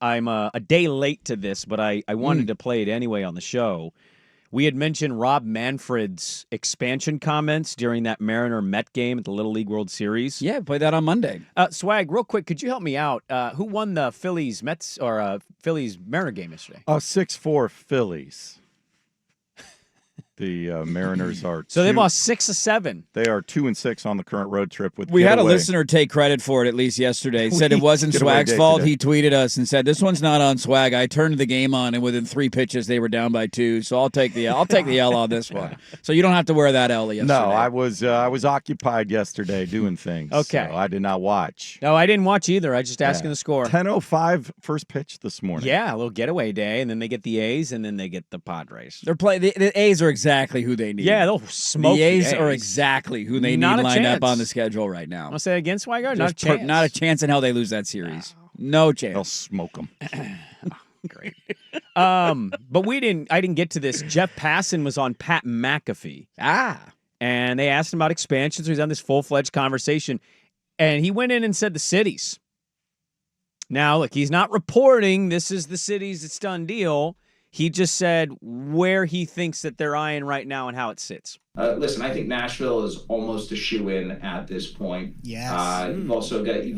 I'm a day late to this, but I wanted to play it anyway on the show. We had mentioned Rob Manfred's expansion comments during that Mariner-Met game at the Little League World Series. Yeah, play that on Monday. Swag, real quick, could you help me out? Who won the Phillies-Mets or Phillies-Mariner game yesterday? 6-4 Phillies. The Mariners are so they've lost 6 of 7. They are 2-6 on the current road trip. We had a listener take credit for it at least yesterday. He said it wasn't Swag's fault. He tweeted us and said, "This one's not on Swag. I turned the game on, and within 3 pitches they were down by 2. So I'll take the L on this one. So you don't have to wear that L yesterday." No, I was occupied yesterday doing things. Okay, so I did not watch. No, I didn't watch either. I just asking the score. 10:05 first pitch this morning. Yeah, a little getaway day, and then they get the A's, and then they get the Padres. They're playing. The A's are exactly who they need. Yeah, they'll smoke the A's. Are exactly who they need lined up on the schedule right now. I'll say against Swigard, not a chance. Not a chance in hell they lose that series. No chance. They'll smoke them. Great. But I didn't get to this. Jeff Passan was on Pat McAfee. And they asked him about expansion, so he's on this full-fledged conversation. And he went in and said the cities. Now, look, he's not reporting this is the cities, it's done deal. He just said where he thinks that they're eyeing right now and how it sits. Listen, I think Nashville is almost a shoe-in at this point. Yes. You've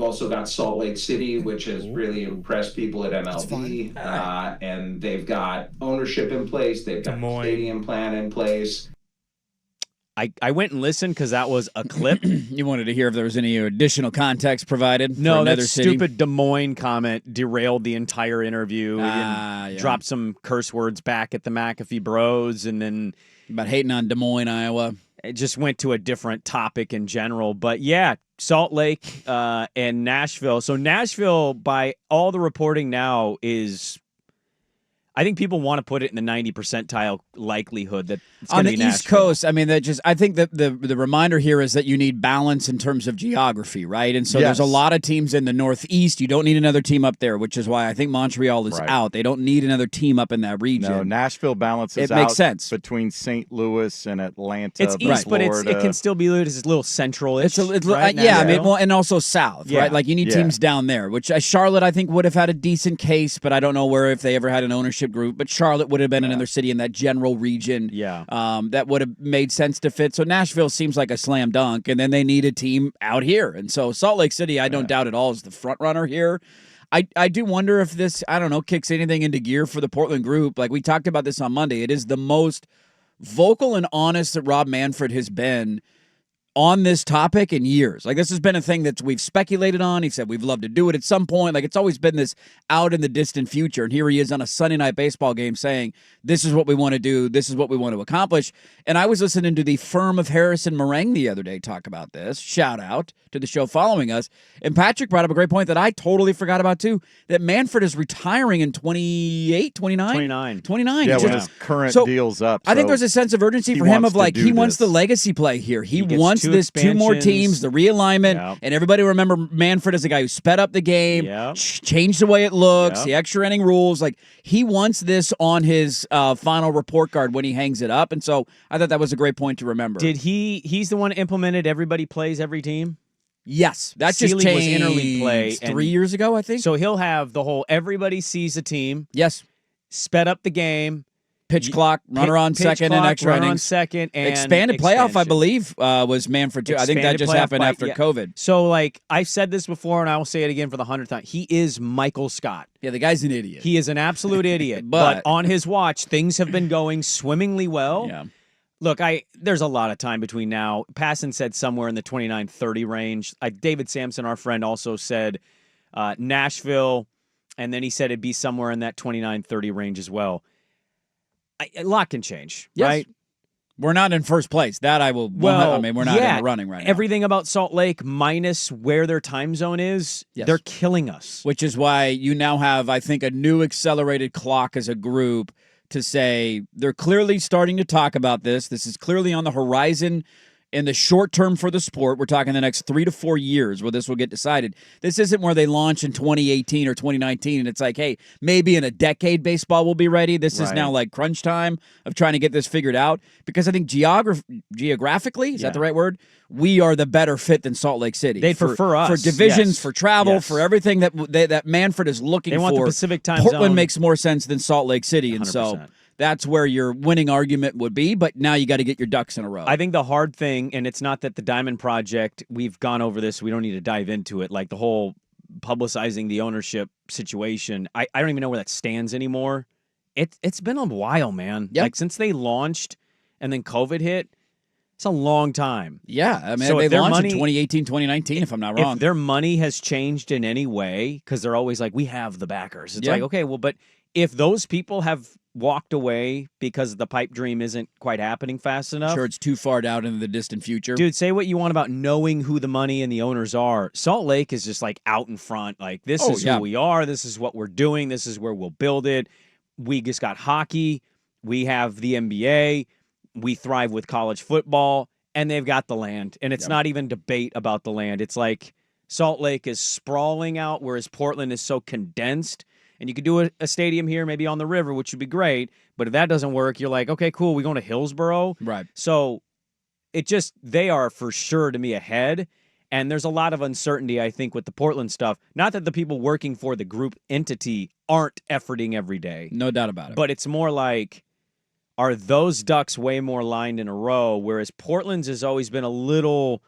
also got Salt Lake City, which has really impressed people at MLB, and they've got ownership in place. They've got a stadium plan in place. I went and listened because that was a clip. You wanted to hear if there was any additional context provided? No, that city? Stupid Des Moines comment derailed the entire interview. Dropped some curse words back at the McAfee Bros, and then about hating on Des Moines, Iowa. It just went to a different topic in general. But yeah, Salt Lake and Nashville. So Nashville, by all the reporting now, is, I think people want to put it in the 90 percentile likelihood that it's going to be Nashville. On the East Coast, I mean, I think that the reminder here is that you need balance in terms of geography, right? And so there's a lot of teams in the Northeast. You don't need another team up there, which is why I think Montreal is out. They don't need another team up in that region. No, Nashville balances it makes sense between St. Louis and Atlanta. It's east, but it can still be a little central-ish. Right? I mean, and also south, right? Like you need teams down there, which Charlotte, I think, would have had a decent case, but I don't know if they ever had an ownership group. But Charlotte would have been another city in that general region. That would have made sense to fit. So Nashville seems like a slam dunk, and then they need a team out here. And so Salt Lake City, I don't doubt at all, is the front runner here. I do wonder if this, I don't know, kicks anything into gear for the Portland group. Like we talked about this on Monday. It is the most vocal and honest that Rob Manfred has been on this topic in years. Like this has been a thing that we've speculated on. He said we'd love to do it at some point. Like it's always been this out in the distant future. And here he is on a Sunday night baseball game saying, this is what we want to do. This is what we want to accomplish. And I was listening to the firm of Harrison Meringue the other day talk about this. Shout out to the show following us. And Patrick brought up a great point that I totally forgot about too, that Manfred is retiring in 29. Yeah, when his current deal's up. I think there's a sense of urgency for him of like, he wants the legacy play here. He wants two more teams, the realignment, and everybody remember Manfred as the guy who sped up the game, changed the way it looks, the extra inning rules. Like he wants this on his final report card when he hangs it up, and so I thought that was a great point to remember. Did he's the one who implemented everybody plays every team? Yes, that just changed. Was interleague play 3 years ago, I think. So he'll have the whole everybody sees a team. Yes, sped up the game. Pitch clock, runner on second, and extra innings. On second, and expanded playoff, I believe, was Manfred too. I think that just happened after COVID. So, like, I've said this before, and I will say it again for the 100th time. He is Michael Scott. Yeah, the guy's an idiot. He is an absolute idiot. But on his watch, things have been going swimmingly well. Yeah. Look, there's a lot of time between now. Passan said somewhere in the 29-30 range. David Sampson, our friend, also said Nashville, and then he said it'd be somewhere in that 29-30 range as well. A lot can change, right? We're not in first place. That I will. Well, I mean, we're not in the running right now. Everything about Salt Lake, minus where their time zone is, they're killing us. Which is why you now have, I think, a new accelerated clock as a group to say they're clearly starting to talk about this. This is clearly on the horizon in the short term for the sport, we're talking the next 3 to 4 years where this will get decided. This isn't where they launch in 2018 or 2019 and it's like, hey, maybe in a decade baseball will be ready. This is now like crunch time of trying to get this figured out, because I think geographically, is that the right word? We are the better fit than Salt Lake City. They'd prefer us. For divisions, for travel, for everything that Manfred is looking for. They want the Pacific time Portland zone. makes more sense than Salt Lake City, 100%. and so that's where your winning argument would be, but now you got to get your ducks in a row. I think the hard thing, and it's not that the Diamond Project, we've gone over this, we don't need to dive into it, like the whole publicizing the ownership situation, I don't even know where that stands anymore. It's been a while, man. Yep. Like since they launched and then COVID hit, it's a long time. Yeah, I mean, So they if their launched money- in 2018, 2019, if I'm not wrong. If their money has changed in any way, because they're always like, we have the backers. It's Yeah. like, okay, well, but if those people have walked away because the pipe dream isn't quite happening fast enough. Sure, it's too far down into the distant future. Dude, say what you want about knowing who the money and the owners are. Salt Lake is just like out in front. Like, this is who we are. This is what we're doing. This is where we'll build it. We just got hockey. We have the NBA. We thrive with college football. And they've got the land. And it's not even debate about the land. It's like Salt Lake is sprawling out, whereas Portland is so condensed. And you could do a stadium here, maybe on the river, which would be great. But if that doesn't work, you're like, okay, cool, we going to Hillsboro. Right. So they are for sure to me ahead. And there's a lot of uncertainty, I think, with the Portland stuff. Not that the people working for the group entity aren't efforting every day. No doubt about it. But it's more like, are those ducks way more lined in a row? Whereas Portland's has always been a little,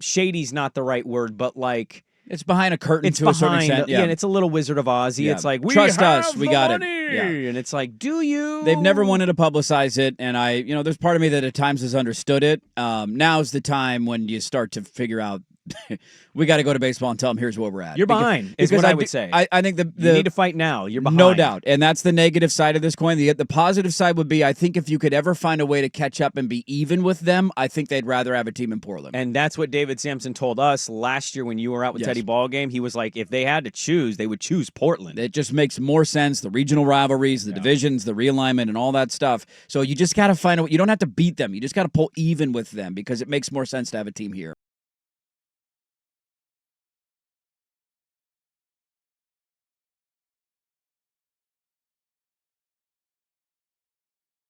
shady's not the right word, but like, it's behind a curtain to a certain extent. Yeah, and it's a little Wizard of Ozzy. Yeah. It's like, we trust have us, we the got money. it. Yeah. And it's like, do you? They've never wanted to publicize it, and there's part of me that at times has understood it. Now's the time when you start to figure out we got to go to baseball and tell them here's where we're at. You're behind, is what I would say. I think you need to fight now. You're behind. No doubt. And that's the negative side of this coin. The positive side would be, I think if you could ever find a way to catch up and be even with them, I think they'd rather have a team in Portland. And that's what David Sampson told us last year when you were out with Teddy Ballgame. He was like, if they had to choose, they would choose Portland. It just makes more sense. The regional rivalries, the divisions, the realignment, and all that stuff. So you just got to find a way. You don't have to beat them. You just got to pull even with them because it makes more sense to have a team here.